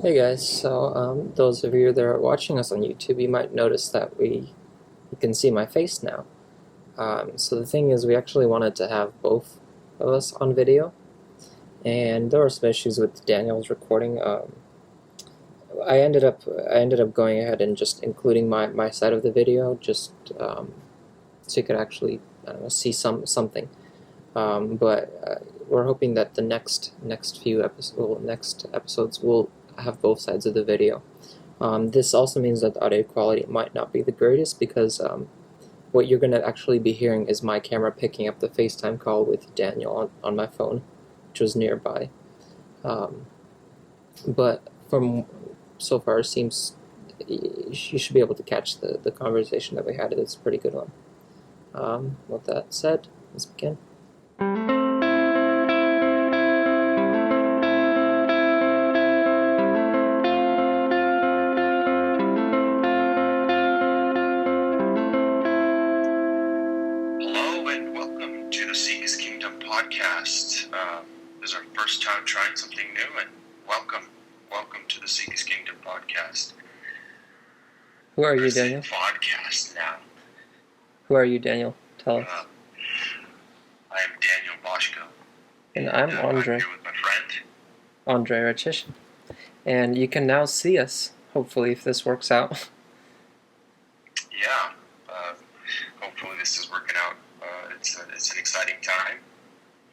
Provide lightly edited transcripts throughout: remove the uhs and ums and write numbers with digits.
Hey guys, those of you that are watching us on YouTube, you might notice that you can see my face now. So the thing is, we actually wanted to have both of us on video, and there were some issues with Daniel's recording. I ended up going ahead and just including my side of the video, just so you could actually, I don't know, see something. But we're hoping that the next episodes will have both sides of the video. This also means that the audio quality might not be the greatest because what you're going to actually be hearing is my camera picking up the FaceTime call with Daniel on my phone, which was nearby. But from so far, it seems you should be able to catch the conversation that we had. It's a pretty good one. With that said, let's begin. Hello and welcome to the Seek His Kingdom podcast. This is our first time trying something new, and welcome to the Seek His Kingdom podcast. Who are you, Daniel? Podcast now. Who are you, Daniel? Tell us. I am Daniel Boschko. And I'm Andre. I'm here with my friend. Andre Rachish. And you can now see us, hopefully, if this works out. Yeah. Hopefully this is working out. It's an exciting time.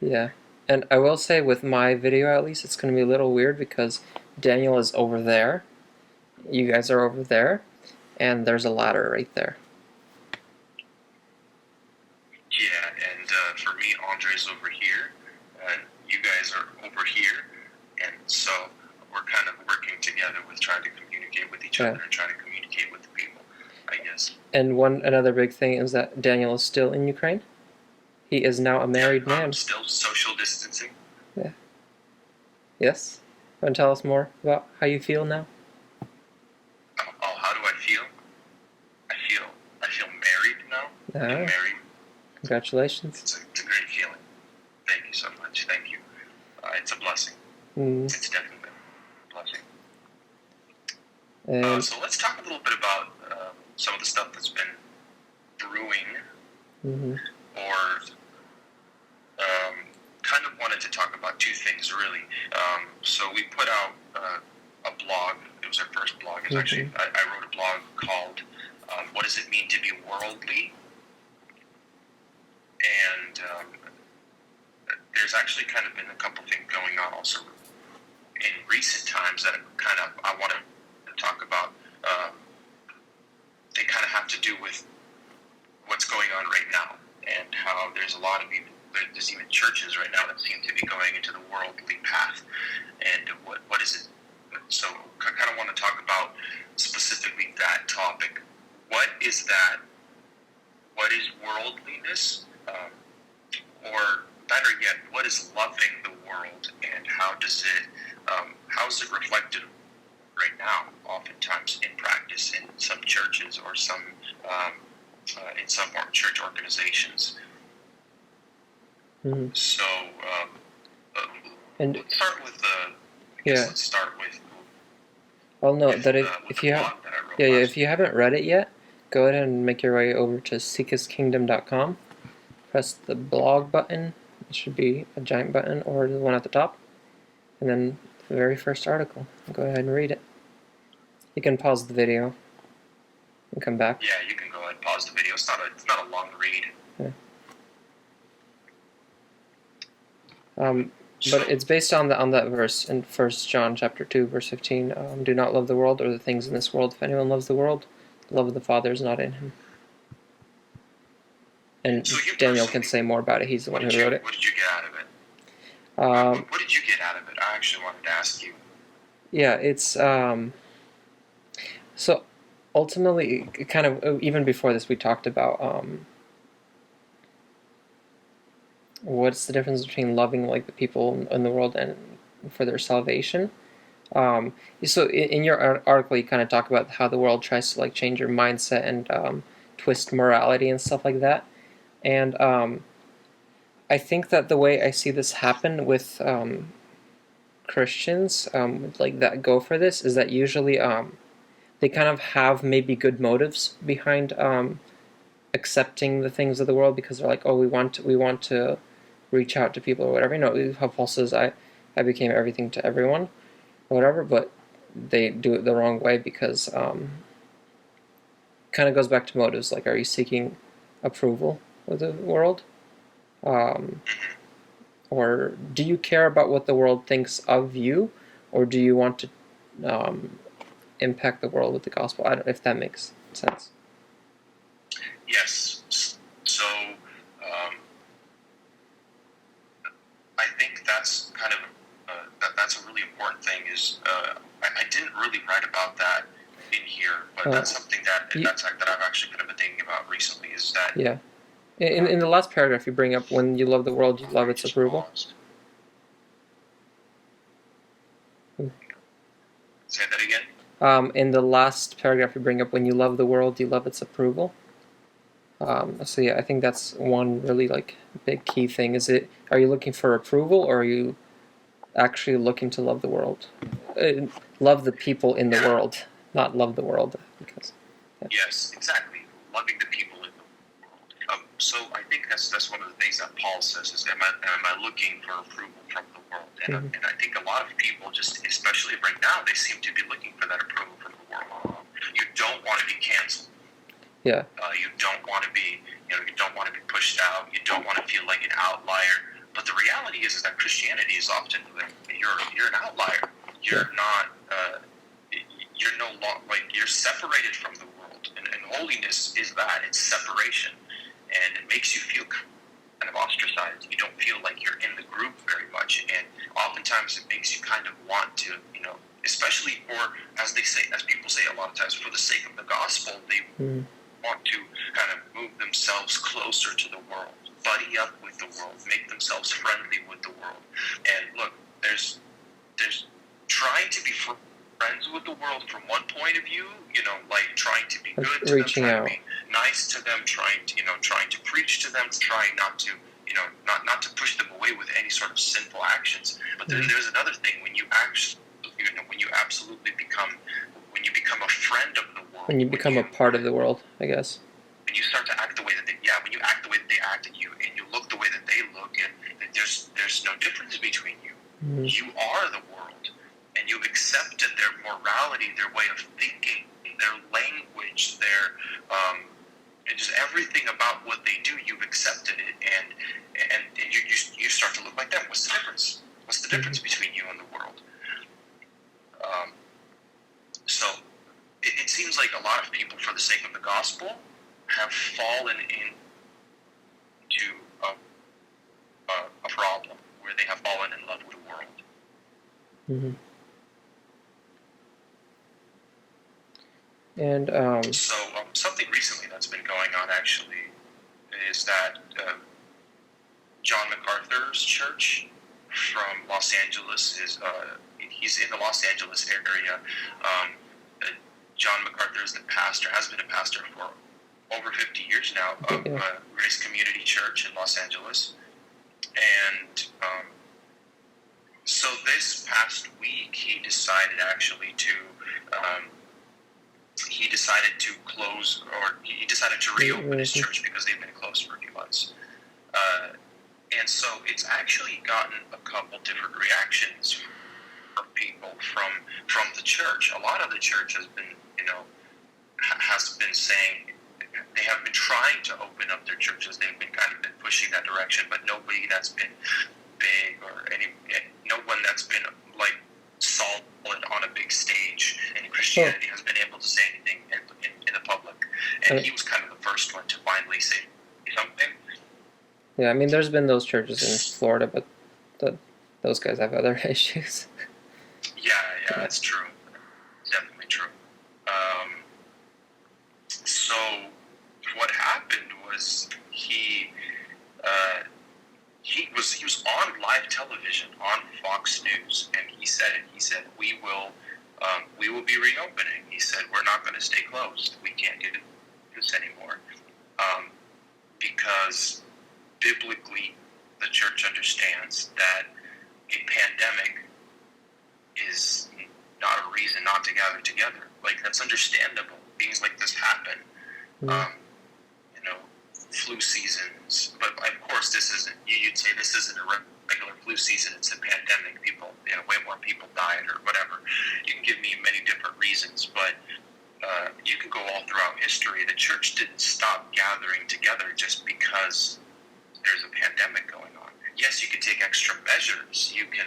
Yeah. And I will say, with my video at least, it's going to be a little weird because Daniel is over there, you guys are over there, and there's a ladder right there. Yeah, and for me, Andre's over here, and you guys are over here, and so we're kind of working together with trying to communicate with each other and trying to communicate with the people, I guess. And another big thing is that Daniel is still in Ukraine. He is now a married man. Still social distancing. Yeah. Yes? Want to tell us more about how you feel now? Oh, how do I feel? I feel married now. I'm married. Congratulations. It's a great feeling. Thank you so much. Thank you. It's a blessing. It's definitely a blessing. So let's talk a little bit about some of the stuff that's been brewing, or kind of wanted to talk about two things, really. So we put out a blog. It was our first blog. It was actually, I wrote a blog called What Does It Mean to Be Worldly? And there's actually kind of been a couple things going on also in recent times that I want to talk about. They kind of have to do with what's going on right now, and how there's a lot of people, there's even churches right now that seem to be going into the worldly path, and what is it? So I kind of want to talk about specifically that topic. What is that? What is worldliness? Or better yet, what is loving the world, and how is it reflected right now, oftentimes in practice in some churches or some in some church organizations. So and let's start with let's start with. I'll note that if you haven't read it yet, go ahead and make your way over to seekhiskingdom.com. Press the blog button. It should be a giant button, or the one at the top, and then the very first article. Go ahead and read it. You can pause the video and come back. Yeah, you can go ahead and pause the video. It's not a long read. Yeah. But it's based on that verse in 1 John chapter 2, verse 15. Do not love the world or the things in this world. If anyone loves the world, the love of the Father is not in him. And so Daniel can say more about it. He's the one who wrote it. What did you get out of it? What did you get out of it? I actually wanted to ask you. Yeah, it's so ultimately, kind of even before this, we talked about what's the difference between loving like the people in the world and for their salvation. So in your article, you kind of talk about how the world tries to like change your mindset and twist morality and stuff like that. And I think that the way I see this happen with Christians like that go for this is that usually they kind of have maybe good motives behind accepting the things of the world, because they're like, oh, we want to reach out to people or whatever. You know how Paul says, I became everything to everyone or whatever, but they do it the wrong way, because kind of goes back to motives. Like, are you seeking approval of the world? Or do you care about what the world thinks of you, or do you want to impact the world with the gospel? I don't know if that makes sense. Yes. So I think that's kind of that's a really important thing. Is I didn't really write about that in here, but that's something that I've actually kind of been thinking about recently. Is that in the last paragraph you bring up, when you love the world, you love its approval. Say that again. In the last paragraph you bring up, when you love the world, you love its approval. So yeah, I think that's one really like big key thing. Are you looking for approval, or are you actually looking to love the world? Love the people in the world, not love the world. Because yes, exactly. Loving the people in the world. So I think that's one of the things that Paul says is, am I looking for approval from the world? And, and I think a lot of people, just especially right now, they seem to be looking for that approval from the world. You don't want to be canceled. Yeah. You don't want to be, you don't want to be pushed out. You don't want to feel like an outlier. But the reality is that Christianity is often you're an outlier. You're not. You're no longer like you're separated from the world, and holiness is that. It's separation, and it makes you feel kind of ostracized. You don't feel like you're in the group very much, and oftentimes it makes you kind of want to, especially for, as people say a lot of times, for the sake of the gospel, they want to kind of move themselves closer to the world, buddy up with the world, make themselves friendly with the world. And look, there's trying to be friends with the world from one point of view, like trying to be good to them, trying to be nice to them, trying to preach to them, trying not to, not to push them away with any sort of sinful actions. But then there's another thing when you actually, when you absolutely become a friend of the world. When you become a part of the world, I guess. When you start to act the way that when you act the way that they act, and you look the way that they look, and there's no difference between you. You are the world, and you've accepted their morality, their way of thinking, their language, their and just everything about what they do. You've accepted it, and you start to look like them. What's the difference? What's the difference between you and the world? So it seems like a lot of people, for the sake of the gospel, have fallen into a problem where they have fallen in love with the world. And so something recently that's been going on actually is that John MacArthur's church from Los Angeles he's in the Los Angeles area. John MacArthur is the pastor, has been a pastor for over 50 years now of Grace Community Church in Los Angeles. And so this past week he decided actually to close, or he decided to reopen his church because they've been closed for a few months. And so it's actually gotten a couple different reactions from people from the church. A lot of the church has been, has been saying they have been trying to open up their churches. They've been pushing that direction, but nobody that's been big, or no one that's been like solid on a big stage in Christianity has been able to say anything in the public. And he was kind of the first one to finally say something. Yeah, I mean, there's been those churches in Florida, but those guys have other issues. Yeah, that's true. Definitely true. So what happened was he was on live television on Fox News, and he said we will be reopening. He said we're not going to stay closed. We can't do this anymore because biblically the church understands that a pandemic is not a reason not to gather together. Like, that's understandable. Things like this happen. You know, flu seasons. But of course, this isn't. You'd say this isn't a regular flu season. It's a pandemic. People, way more people died or whatever. You can give me many different reasons, but you can go all throughout history. The church didn't stop gathering together just because there's a pandemic going on. Yes, you can take extra measures. You can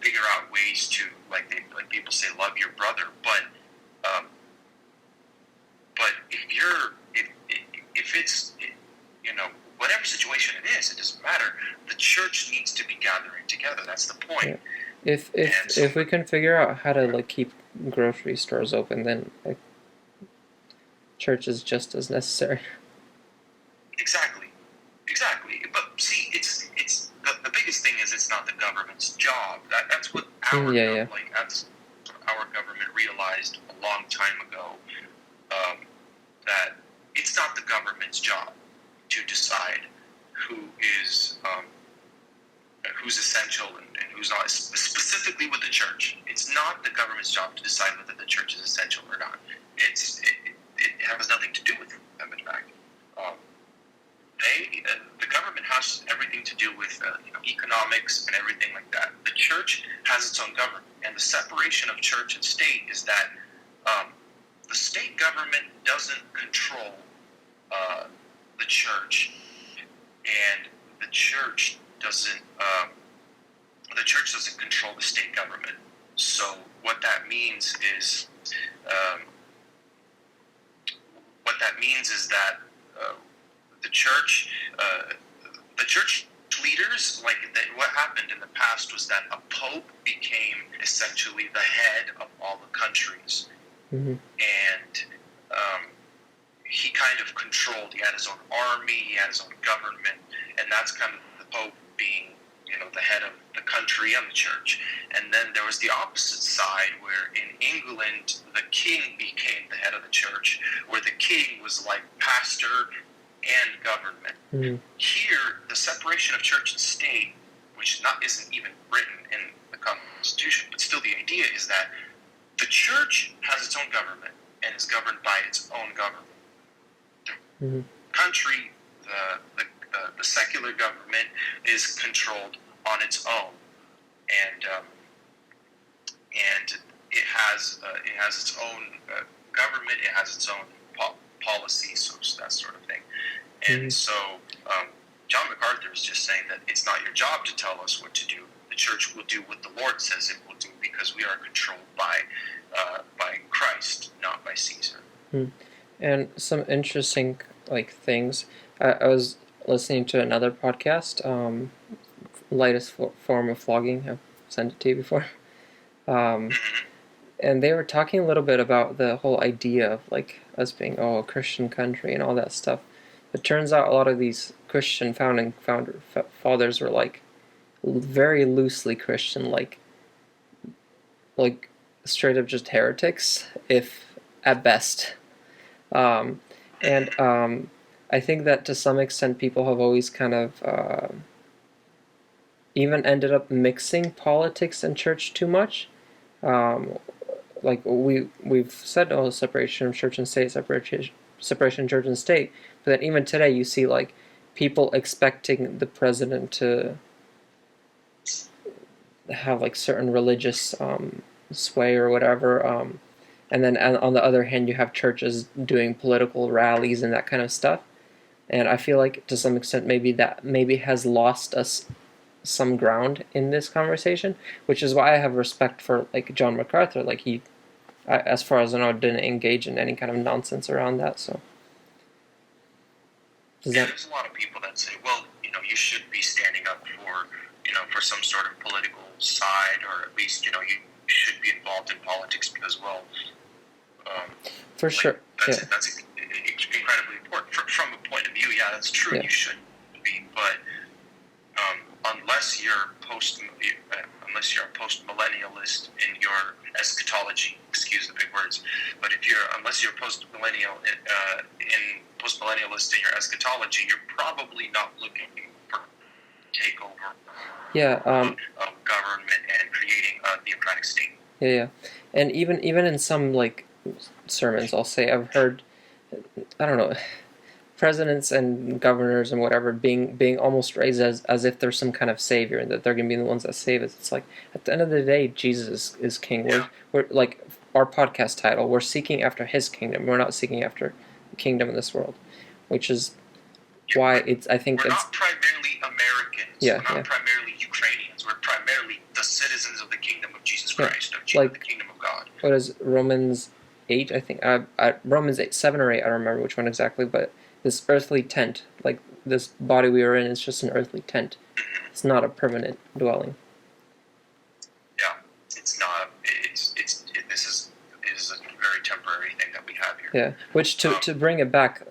figure out ways to, like people say, love your brother. But if it's whatever situation it is, it doesn't matter. The church needs to be gathering together. That's the point. Yeah. If we can figure out how to keep grocery stores open, then church is just as necessary. Exactly. But see, it's the biggest thing is it's not the government's job. That's what our that's what our government realized a long time ago. That it's not the government's job to decide who's essential and who's not. Specifically with the church, it's not the government's job to decide whether the church is essential or not. It has nothing to do with them, in fact. The government has everything to do with economics and everything like that. The church has its own government, and the separation of church and state is that the state government doesn't control the church, and the church doesn't control the state government. So what that means is that the church leaders, what happened in the past was that a pope became essentially the head of all the countries, and he kind of controlled. He had his own army, he had his own government, and that's kind of the pope being the head of the country and the church. And then there was the opposite side, where in England the king became the head of the church, where the king was like pastor and government. Here, the separation of church and state, which isn't even written in the Constitution, but still the idea is that the church has its own government and is governed by its own government. The country, the secular government, is controlled on its own, and it has its own government. It has its own policies, so that sort of thing. And so John MacArthur is just saying that it's not your job to tell us what to do. The church will do what the Lord says it will do, because we are controlled by Christ, not by Caesar. And some interesting things. I was listening to another podcast, Lightest Form of Flogging. I've sent it to you before. And they were talking a little bit about the whole idea of us being a Christian country and all that stuff. It turns out a lot of these Christian fathers were very loosely Christian, like straight up just heretics, if at best. And I think that to some extent people have always kind of even ended up mixing politics and church too much. We've said separation of church and state, separation of church and state, but then even today you see people expecting the president to have certain religious sway or whatever, and then on the other hand you have churches doing political rallies and that kind of stuff. And I feel like to some extent maybe has lost us some ground in this conversation, which is why I have respect for John MacArthur. He, as far as I know, didn't engage in any kind of nonsense around that. So there's a lot of people that say, well, you should be standing up for some sort of political side, or at least you should be involved in politics because, well, for sure, that's incredibly important from a point of view. Yeah, that's true. Yeah. You should be, but unless you're a post-millennialist in your eschatology, excuse the big words, but unless you're post-millennialist in your eschatology, you're probably not looking for take over Yeah. of government and creating a theocratic state. Yeah. And even in some like sermons, I'll say I've heard, I don't know, presidents and governors and whatever being almost raised as if they're some kind of savior and that they're gonna be the ones that save us. It's like at the end of the day, Jesus is king. We're like our podcast title. We're seeking after His kingdom. We're not seeking after the kingdom of this world, which is why it's. I think we're it's not primarily Americans. Yeah, we're not primarily Ukrainians. We're primarily the citizens of the kingdom of Jesus Christ, of the kingdom of God. What is Romans 8? I think Romans 8, 7 or 8. I don't remember which one exactly, but this earthly tent, like this body we are in, is just an earthly tent. It's not a permanent dwelling. Yeah, it's not. This is a very temporary thing that we have here. Yeah, which to bring it back,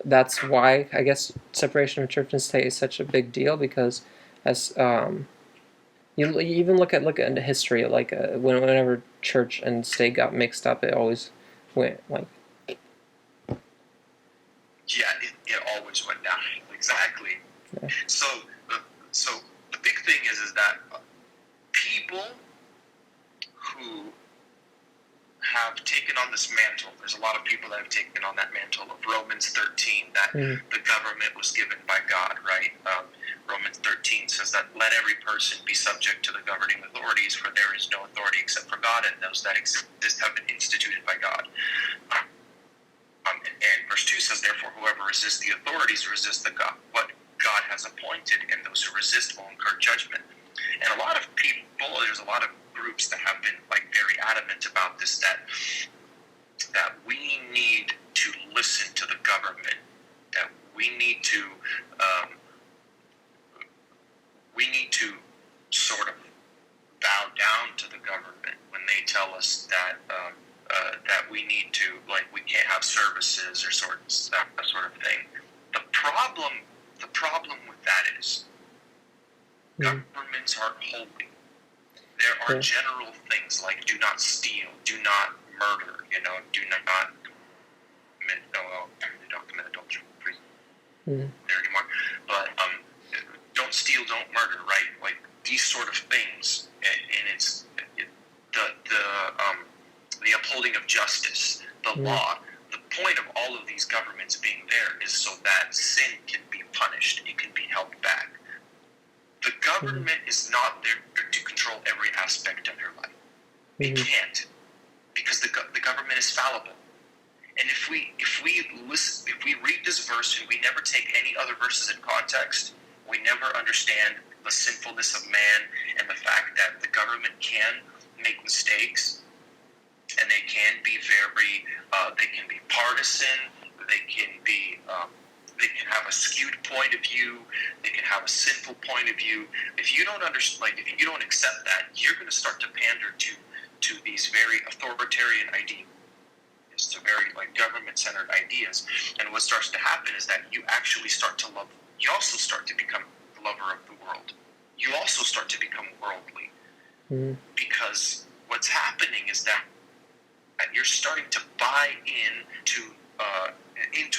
that's why I guess separation of church and state is such a big deal, because as you even look into history, like whenever church and state got mixed up, it always went like. Yeah, it always went down. Exactly. Yeah. So the big thing is that people who have taken on this mantle, there's a lot of people that have taken on that mantle of Romans 13, that the government was given by God, right? Romans 13 says that let every person be subject to the governing authorities, for there is no authority except for God, and those that exist have been instituted by God. And verse 2 says, therefore, whoever resists the authorities resists what God has appointed, and those who resist will incur judgment. And a lot of people, there's a lot of groups that have been like very adamant about this, that we need to listen to the government, that we need to sort of bow down to the government when they tell us that that we need to, like, we can't have services or that sort of thing. The problem with that is governments aren't holy. There are general things like do not steal, do not murder, do not commit, they don't commit adultery there anymore, but don't steal, don't murder, right? Like these sort of things, and it's the upholding of justice, the law. The point of all of these governments being there is so that sin can be punished, it can be held back. The government is not there to control every aspect of your life. It can't, because the government is fallible. And if we read this verse and we never take any other verses in context, we never understand the sinfulness of man and the fact that the government can make mistakes, and they can be they can be partisan, they can have a skewed point of view, they can have a sinful point of view. If you don't if you don't accept that, you're going to start to pander to these very authoritarian ideas, to very government-centered ideas. And what starts to happen is that you actually start to love. You also start to become a lover of the world. You also start to become worldly, because what's happening is that you're starting to buy into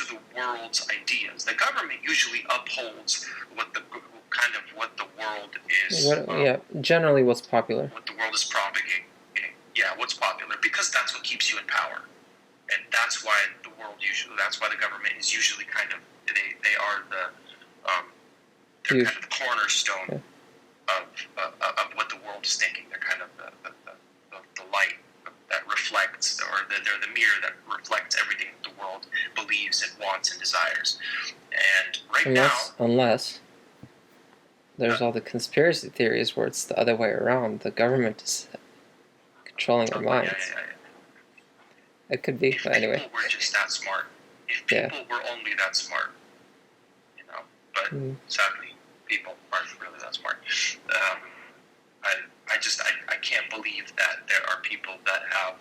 the world's ideas. The government usually upholds what the world is. Generally, what's popular. What the world is propagating. Yeah, what's popular, because that's what keeps you in power, and that's why the government is usually they are they're kind of the cornerstone of what the world is thinking. They're kind of the light that reflects, or they're the mirror that reflects everything that the world believes and wants and desires. And unless there's all the conspiracy theories where it's the other way around. The government is controlling our minds. It could be, but anyway. If people were just that smart, if people were only that smart, but sadly, people aren't really that smart. I can't believe that there are people that have.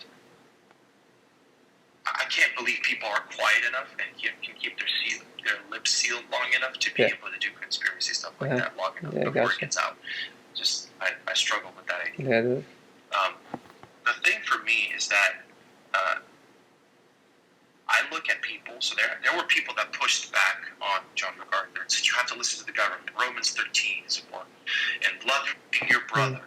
I can't believe people are quiet enough and can keep their lips sealed long enough to be able to do conspiracy stuff like that long enough before it gets out. Just I struggle with that idea. The thing for me is that I look at people, so there were people that pushed back on John MacArthur and said, you have to listen to the government. Romans 13 is important. And loving your brother,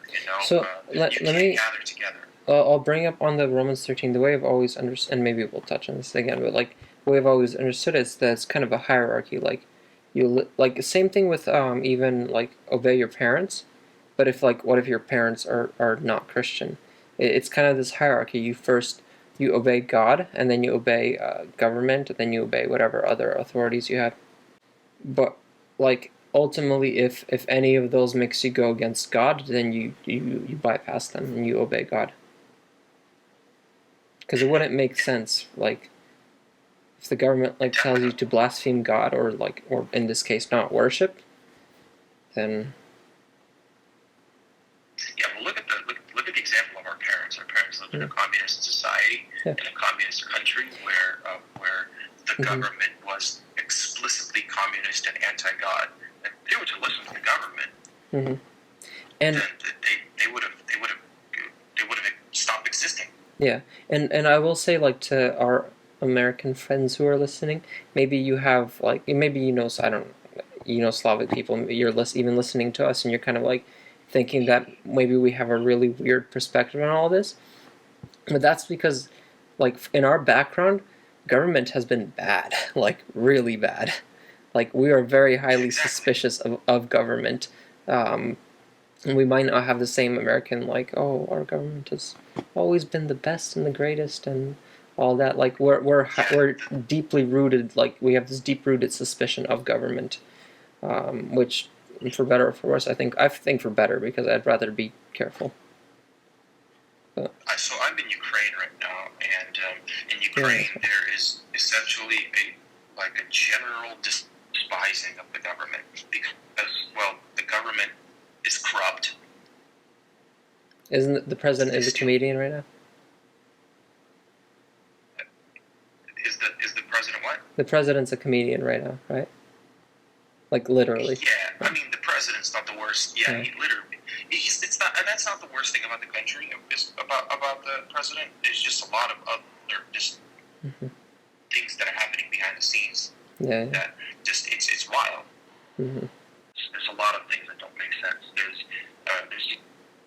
So you can't gather together. I'll bring up on the Romans 13, the way I've always understood, and maybe we'll touch on this again, but like, the way I've always understood it is that it's kind of a hierarchy. Like, like, same thing with even, like, obey your parents, but if, like, what if your parents are not Christian? It's kind of this hierarchy. You obey God, and then you obey government, and then you obey whatever other authorities you have. But, like, ultimately, if any of those makes you go against God, then you bypass them and you obey God. Because it wouldn't make sense, like, if the government, like, tells you to blaspheme God or in this case not worship, then yeah. Well, look at the example of our parents. Our parents lived in a communist society, in a communist country where the government was explicitly communist and anti-God. And if they were to listen to the government, and then they would have stopped existing. Yeah, and I will say, like, to our American friends who are listening, maybe you have, like, maybe I don't know, Slavic people, you're even listening to us, and you're kind of, like, thinking that maybe we have a really weird perspective on all this. But that's because, like, in our background, government has been bad, like, really bad. Like, we are very highly suspicious of government. And we might not have the same American, like, oh, our government has always been the best and the greatest and all that. Like, we're deeply rooted, like, we have this deep-rooted suspicion of government, which, for better or for worse, I think for better, because I'd rather be careful. So I'm in Ukraine right now, and in Ukraine there is essentially a general despising of the government because, well, the government is corrupt. Isn't the president is a comedian right now? Is the president what? The president's a comedian right now, right? Like, literally. Yeah, I mean, the president's not the worst. Yeah, he literally. It's not, and that's not the worst thing about the country. About the president. There's just a lot of other things that are happening behind the scenes. Yeah. That just it's wild. There's a lot of things that don't make sense. There's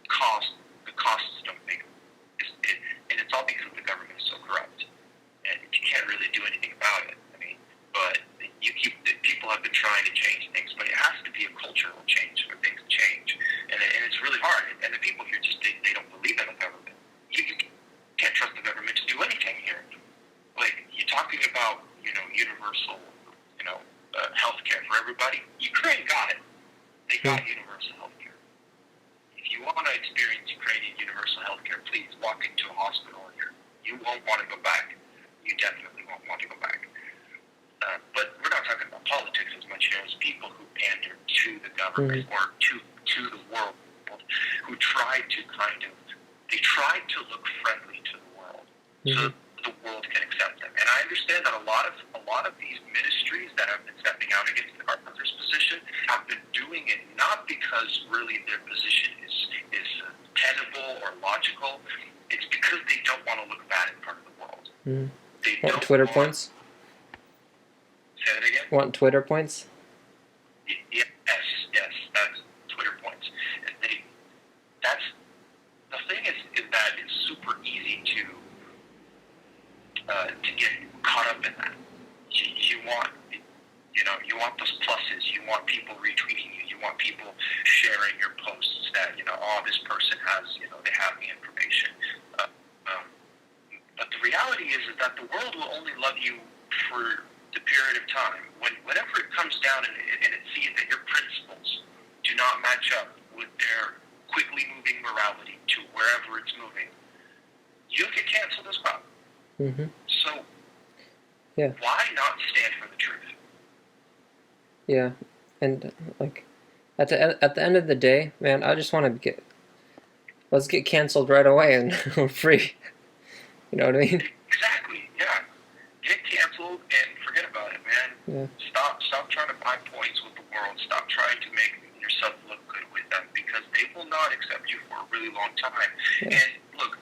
cost. The costs don't make it, and it's all because the government is so corrupt, and you can't really do anything about it. I mean, but people have been trying to change things, but it has to be a cultural change for things to change, and it's really hard. And the people here just they don't believe in the government. You can't trust the government to do anything here. Like, you're talking about universal health care for everybody. Ukraine got it. They got universal health care. If you want to experience Ukrainian universal health care, please walk into a hospital here. You won't want to go back. You definitely won't want to go back. But we're not talking about politics as much here as people who pander to the government or to the world, who tried to look friendly to the world, so the world can accept them. And I understand that a lot of these ministries that have been stepping out against the Arthur's position have been doing it not because really their position is tenable or logical. It's because they don't want to look bad in front of the world. They want Twitter points. Say that again? Want Twitter points? Yes, that's Twitter points. And that's the thing is that it's super easy to get caught up in that. You want those pluses. You want people retweeting you. You want people sharing your posts that this person has they have the information. But the reality is that the world will only love you for the period of time. Whenever it comes down and it sees that your principles do not match up with their quickly moving morality to wherever it's moving, you get canceled as well. So, why not stand for the truth? Yeah, and like at the end of the day, man, I just want to let's get canceled right away and we're free. You know what I mean? Exactly. Yeah. Get canceled and forget about it, man. Yeah. Stop trying to buy points with the world. Stop trying to make yourself look good with them, because they will not accept you for a really long time. And look,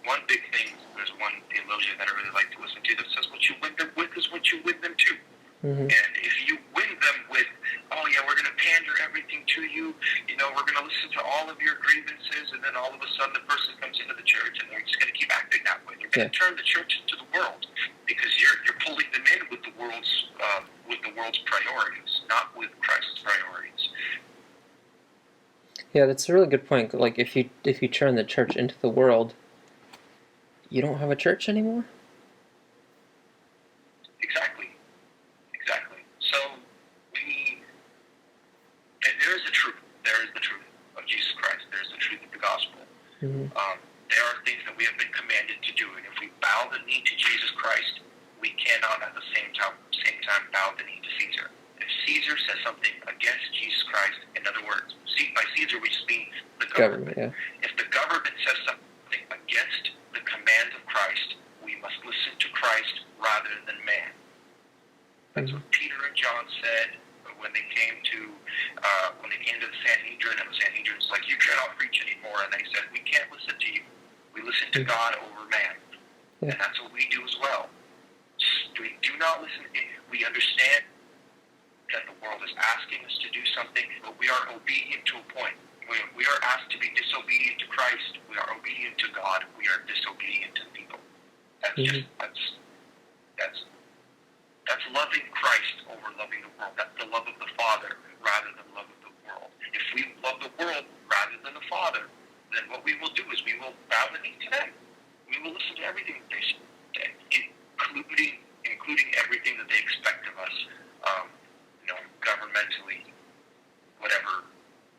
one big thing, there's one theologian that I really like to listen to that says what you win them with is what you win them to. Mm-hmm. And if you win them with, oh yeah, we're going to pander everything to you, we're going to listen to all of your grievances, and then all of a sudden the person comes into the church and they're just going to keep acting that way. They're going to turn the church into the world because you're pulling them in with the world's priorities, not with Christ's priorities. Yeah, that's a really good point. Like if you turn the church into the world, you don't have a church anymore. Exactly. So there is the truth. There is the truth of Jesus Christ. There is the truth of the gospel. Mm-hmm. There are things that we have been commanded to do, and if we bow the knee to Jesus Christ, we cannot at the same time bow the knee to Caesar. If Caesar says something against Jesus Christ, in other words, by Caesar we just mean the government. Yeah. If the government says something against the commands of Christ, we must listen to Christ rather than man. That's what Peter and John said when they came to the Sanhedrin, and the Sanhedrin's like, you cannot preach anymore, and they said, we can't listen to you. We listen to God over man. And that's what we do as well. We do not listen. We understand that the world is asking us to do something, but we are obedient to a point. We are asked to be disobedient to Christ. We are obedient to God. We are disobedient to the people. That's loving Christ over loving the world. That's the love of the Father rather than love of the world. If we love the world rather than the Father, then what we will do is we will bow the knee to them. We will listen to everything that they say, including everything that they expect of us, governmentally, whatever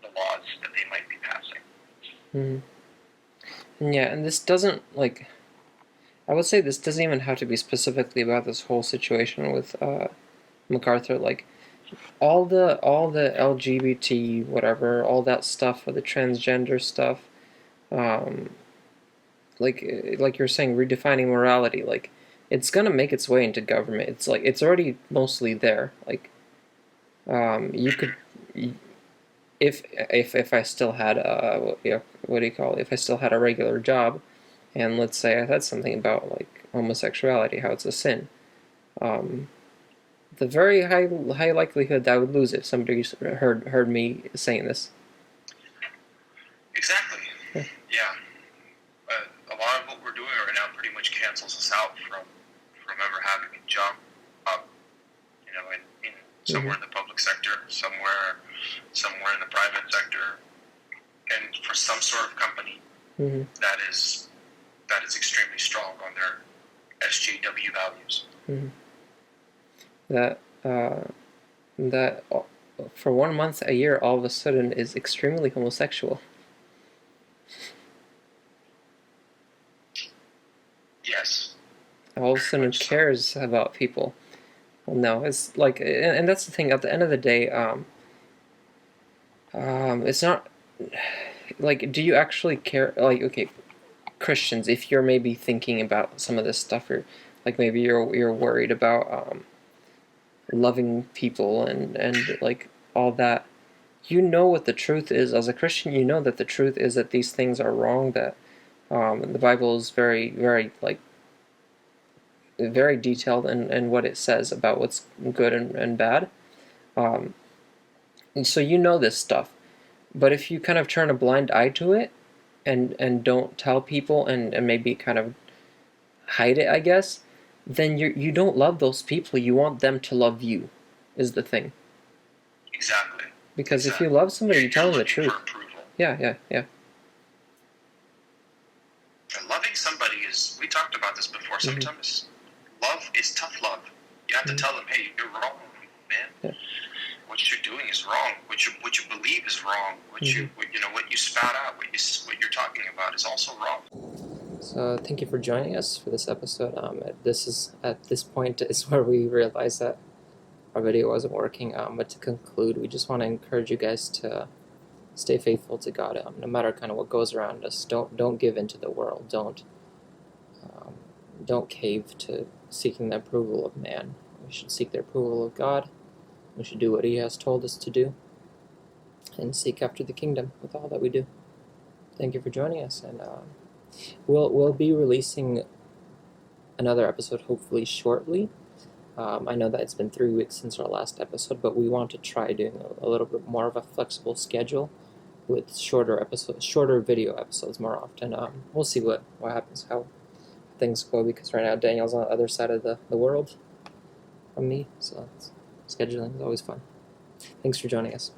the laws that they might be passing. Mm-hmm. Yeah, and this doesn't, I would say this doesn't even have to be specifically about this whole situation with MacArthur. All the LGBT whatever, all that stuff, or the transgender stuff, like you're saying, redefining morality. It's gonna make its way into government. It's already mostly there. You could, if I still had what do you call it? If I still had a regular job, and let's say I said something about homosexuality, how it's a sin, the very high likelihood that I would lose if somebody heard me saying this. Exactly. Yeah. A lot of what we're doing right now pretty much cancels us out from ever having a job, in somewhere in the public sector, somewhere in the private sector, and for some sort of company that is extremely strong on their SJW values. That for 1 month a year, all of a sudden is extremely homosexual. Yes. All of a sudden cares about people. Well, no, it's and that's the thing. At the end of the day, it's not do you actually care? Okay, Christians, if you're maybe thinking about some of this stuff, or maybe you're worried about loving people and all that, what the truth is. As a Christian, you know that the truth is that these things are wrong, that the Bible is very, very very detailed in what it says about what's good and bad, and so this stuff. But if you kind of turn a blind eye to it and don't tell people and maybe kind of hide it, I guess, then you don't love those people. You want them to love you, is the thing. Exactly. Because if you love somebody, you tell them the truth. Yeah. And loving somebody is, we talked about this before, sometimes love is tough love. You have to tell them, hey, you're wrong, man. Yeah. What you're doing is wrong. What you believe is wrong. What you spout out, what you're talking about is also wrong. So thank you for joining us for this episode. At this point is where we realized that our video wasn't working. But to conclude, we just want to encourage you guys to stay faithful to God, no matter kind of what goes around us. Don't give in to the world. Don't cave to seeking the approval of man. We should seek the approval of God. We should do what He has told us to do, and seek after the kingdom with all that we do. Thank you for joining us, and we'll be releasing another episode hopefully shortly. I know that it's been 3 weeks since our last episode, but we want to try doing a little bit more of a flexible schedule with shorter video episodes more often. We'll see what happens, how things go, because right now Daniel's on the other side of the world from me, so scheduling is always fun. Thanks for joining us.